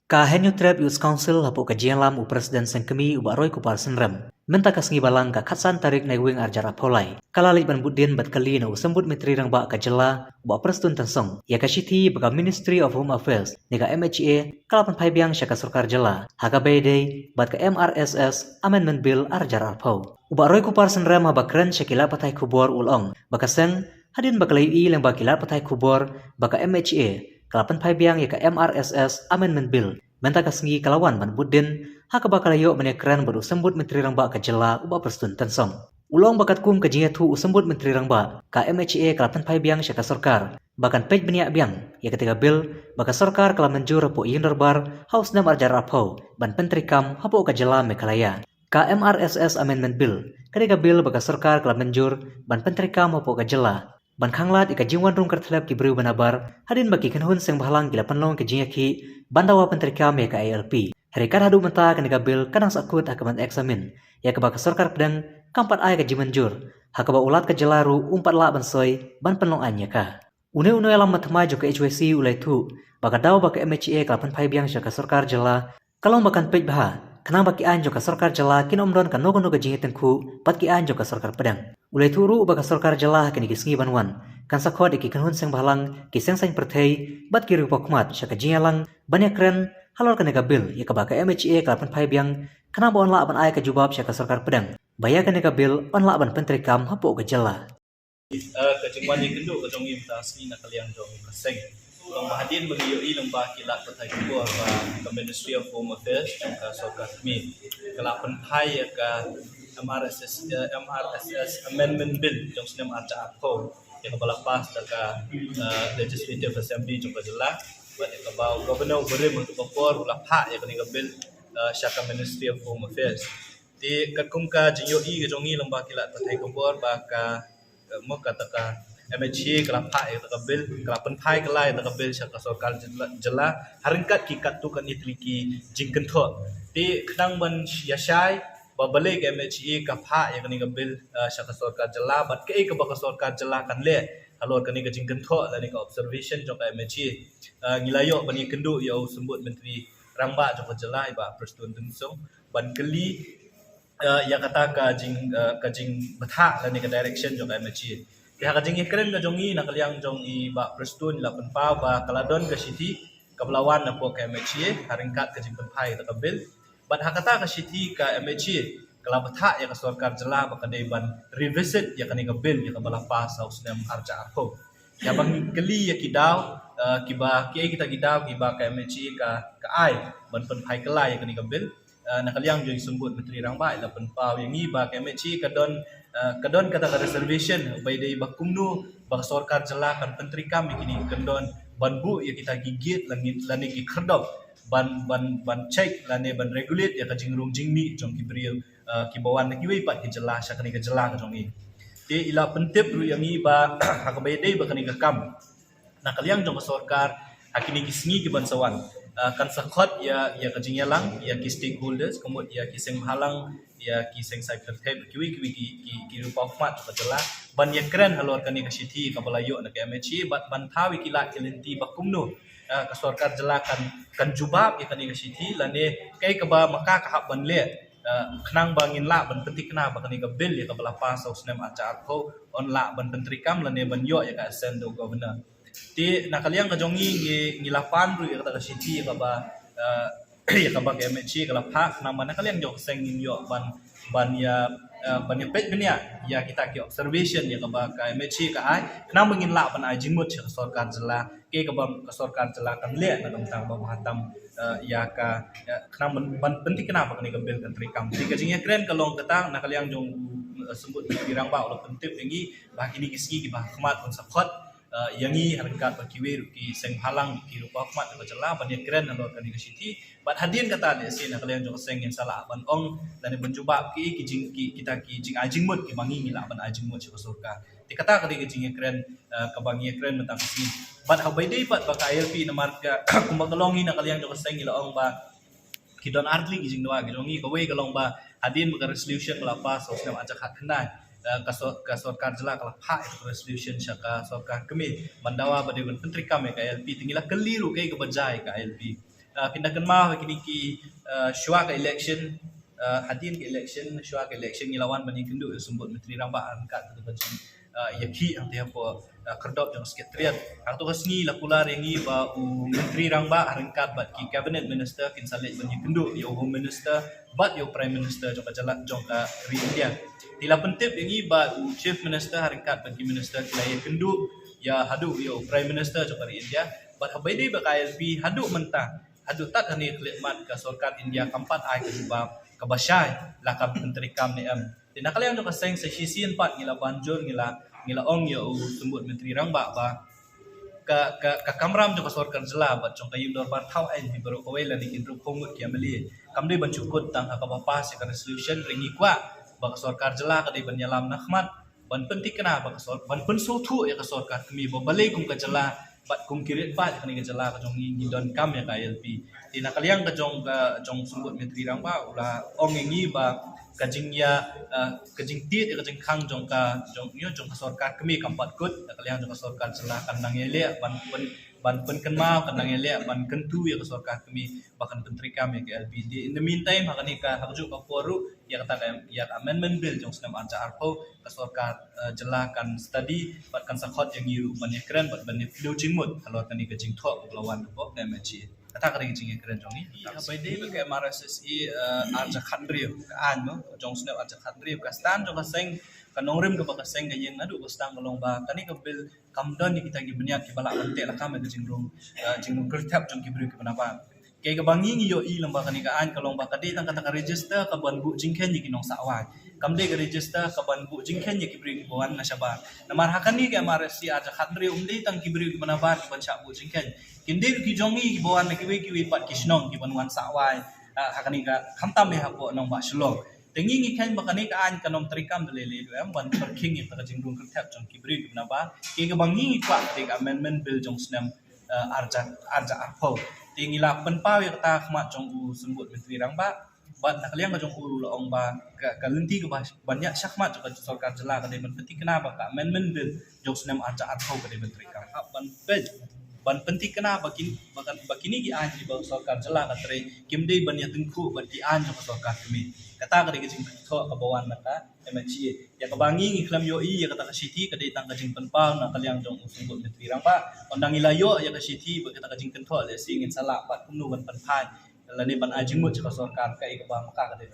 Ka Henyu Trap Youth Council hapo kajian lam u Presiden Sengkemi u Baroy Kupar Senrem. Menta kasngi balang ka khatsan tarik naigwing arjar apolai. Kalali ban budin bat kali na usambut mitri rang ba kajela ba Presiden Tansong. Ya kashiti baka Ministry of Home Affairs nega MHA kalapan paibiang syaka sarkar jela. Haka bayday bat ka MRSS Amendment Bill arjar arpau. U Baroy Kupar Senrem ba kren syakila patay kubor ulong. Baka seng hadin bakalay lang bakila patay kubor baka MHA kalapan paibiang ya ka MRSS Amendment Bill. Menta kasngi kalawan man budin haka bakalayo menekran baru sembut menteri rangba kajela uba Presiden Tansong. Ulong bakat kum kajinya tu usembut menteri rangba ka MHA kalapan paibiang syaka sarkar. Bahkan pej beniak biang ya ketika bil baka sarkar kala menjur rapo iin darbar haus nam arjar rapau ban penteri kam hapo kajela mekalaya. Ka MRSS Amendment Bill ketika bil baka sarkar kala menjur ban penteri kam hapo kajela. Ban khanglat ika jiwan rung kertelap ki beriu banabar hadin baki kenhun seng bahalang gila penlong ke jinya ki bandawa penteri kam ya ka ALP. Herikat hadu menta kenika bil kadang sakut hakaman eksamin ya ke baka sarkar pedang kampat ay ka jimanjur hakaba ulat ka jelaru umpat la bansoy ban penlong anya ka. Une alam matma jo ke HWC ulai tu baka daw baka MHA kalapan paibiang syaka sarkar jela kalong bakan pej baha kenang baki an jo ka sarkar jela kinomron ka nogo jinya tengku pat ki an jo ka sarkar pedang. Ulai turu baka sarkar jela kini kisngi banwan kan sakhot iki kanhun seng bahalang kiseng sain perthei bat kiri pokmat syaka jinyalang banyak keren halor kanega bil ya baka MHA kalapan paibiang kenang ba onla ban ay ka jubab syaka sarkar pedang baya kanega bil onla ban penteri kam hapo ka jela. Kejengwan yang kedua kejong im tasni nak kalian jong keseng. Long bahadin bagi yoi lembah kilat petai kubur ke Ministry of Home Affairs ke Sarkar kami. Kelak pentai ke MRSS Amendment Bill jong senam acak aku yang kepala pas ke Legislative Assembly jong kejelah. Buat yang kebau Governor berim untuk kupur ulah pak yang kena bill syaka Ministry of Home Affairs. Di ketkumka jengoi kejong i lembah kilat petai kubur baka mo kataka MHA kelapa ya takabil kelapan pai kelai takabil syaka sarkar jela haringkat kikat tu kan itliki jingkentho ti kenang ban yashai babale ke MHA kapa ya kani kabil syaka sarkar jela bat ke baka sarkar jela kan le halor kani ke jingkentho lani ka observation joka MHA ngilayo bani kendu ya sembut menteri rangba joka jela iba Presiden Tansong ban keli yang kata kajing betha dan ke direction jong MHA. Pihak kajing ikren ke jongi nak liang jong i ba Presiden la penpa ba kaladon ke city ke belawan na po ke MHA haringkat kajing penpai ta kabil. Bat hakata ke city ke MHA kala betha ya ke sarkar jela ba kadai ban revisit ya kani ke bil ya ke bala pas aus nem arja arko. Ya bang keli ya kidau kiba kita kidau kiba ke MHA ke ai ban penpai kelai ya kani ke bil. Nak kaliang jadi sembut menteri rangba ila penpau yang ni ba MHA kadon kata reservation by day bakumnu ba sarkar jela kan menteri kami kini kadon banbu ya kita gigit lani ki kherdop ban check lani ban regulate ya kajing rung jingmi jong ki beriu ki bawan ki wei pat ki jela syakani ke jela jong ni te ila pentip ru yang ni ba hak by day ba kani ke kam nak kaliang jong sarkar hakini kisngi ki bansawan kan sakhot ya kajing yalang ya ki stakeholders kemud ya ki seng halang ya ki seng secretary ki rupa mat patela ban ya keren halor kani ka city ka balayo na ke MHA bat ban thawi ki la kelenti bakumno ka sarkar jela kan jubab ya kani ka city lane kai ka ba maka ka hab ban le khnang bangin la ban penti kena ba kani ka bill ya ka bala pas aus nem acar ko on la ban penteri kam lane ban yo ya ka send do governor ti nakaliang kajongi ngilapan ru ya kata city ka ba ya ka ba ke MHA kala pak nama nakaliang jok seng yo ban ya pet benia ya kita ki observation ya ka ba ka MHA ka ai kena mengin la ban ai jimut ya sarkar jela ke ka ba ka sarkar jela kan le na tentang ba hatam ya ka kena ban penting kenapa kani ka bil kan trikam ti ka jingnya keren kalong ketang nakaliang jong sembut pirang ba ulah penting tinggi bah kini kisgi ki bah khmat kon sakhot yang ini harkat bakiwe ki seng halang ki rupa khmat ka jela ban ya keren alor kani ka city bat hadin kata le sin kalian jong seng yang salah ban ong dan bencuba ki jing kita ki jing ajing mut ki bangi ngila ban ajing mut ka surka ti kata kali ki jing keren ka bangi keren mentang si bat habai dei pat baka ILP na marka kumbagalongi na kalian jong seng ila ong ba ki don artli ki jing doa ki longi ka we kalong ba hadin maka resolution lapas sos nam ajak hak kenai ka sarkar jela kala pak resolution syaka sarkar kami mandawa bade menteri kami ka LP tinggilah keliru kai ke bajai ka LP pindahkan mah kini ki syua ke election hadin ke election syua ke election ngilawan bani kendu sembut menteri ramba angkat tu kacing yaki ang tiap po kerdop jong sekretariat ang tu kasni lakular yang i ba menteri ramba angkat bat ki cabinet minister kin salit bani kendu yo home minister bat yo prime minister jong kajalak jong ka ri India tila pentip yang i ba chief minister angkat bagi minister kilai kendu ya hadu yo prime minister jong ka ri India bat habai dei ba KLP hadu mentah hadu tak hani khidmat ka sarkar India kampat ai ke sebab kabasyai lakab menteri kam ni tindak kalian tu kaseng sesisin pat ngila banjur ngila ong ya sembut menteri rangba ba ka kamram tu ka sarkar jela bat jong kayum dor bar thau ai di baru kawai la ni kinru khomut ki amali kam dei bancukut tang ka bapa se ka resolution ringi kwa ba ka sarkar jela ka dei banyalam nakhmat ban penting kena ba ka sarkar ban pun thu ya ka sarkar kami ba balai kum ka jela bat kum kirit pat kani ka jela ka jong ngi don kam ya KLP tina kaliang ka jong sembut menteri rangba ula ong ngi ba kajing ya kajing tit kajing khang jong ka sarkar kami kampat kut kaliang jong ka sarkar jela kanang ele ban kenma kanang ele ban kentu ya ka sarkar kami bahkan menteri kami KLP in the meantime hakani ka hakju ka foru ya kata ya amendment bill jong senam arja arpo ka sarkar jela kan study bat kan sakhot yang yiru ban keren bat ban flu jingmut kalau kani kajing tho lawan ko MHC kata kering jing keren jong ni apa ide ke MRSSI arja khandriu ka an no jong senam arja khandriu ka stan jong ka seng kanongrim ke baka seng gayen adu ko stang kalong ba kani ka bil kamdan ni kita gi beniat ki bala ante la kam ke jingrung kertap jong ki bri ke banapa ke ga bangi ngi yo i lamba kani ka an kalong ba kadi tang kata ka register ka ban bu jingkhen ni ki nong sawai kam de ga register ka ban bu jingkhen ni ki bri ko an na shaba namar hakani ke MRSSI arja khandriu umde tang ki bri ke banapa ki ban sha bu jingkhen kindir ki jongi ki bawan ki wi pat ki snong ki ban wan sawai hakani ka khamtam me hapo nong ba shlong tengi ngi khen bakani ka an kanom trikam de le ban perking ni ta jingrung kertap jong ki bri ki banapa ke ga bangi ngi kwa te amendment bill jong snam arja arpo tingila penpaw ya kata khmat jong u sembut menteri rangba bat nak liang ka jong uru la ong ba ka lenti ka banyak syakmat jong ka sarkar jela ka de penting kenapa ka amendment bill jong snam arja arpo ka de menteri kam ban penting kenapa bakini gi an di bawah sarkar jela ka tre kimde ban ya tengku ban di an jong sarkar kami kata ka de jing tho ka bawan mata MHC ya ka bangi ngi klam yo i ya kata ka city ka de tang ka jing penpaw na kaliang jong sembut menteri rangba ondang ilayo ya ka city ba kata ka jing tho le singin salak pat kumnu ban panpai la ne ban ajimut ka sarkar ka ba maka ka de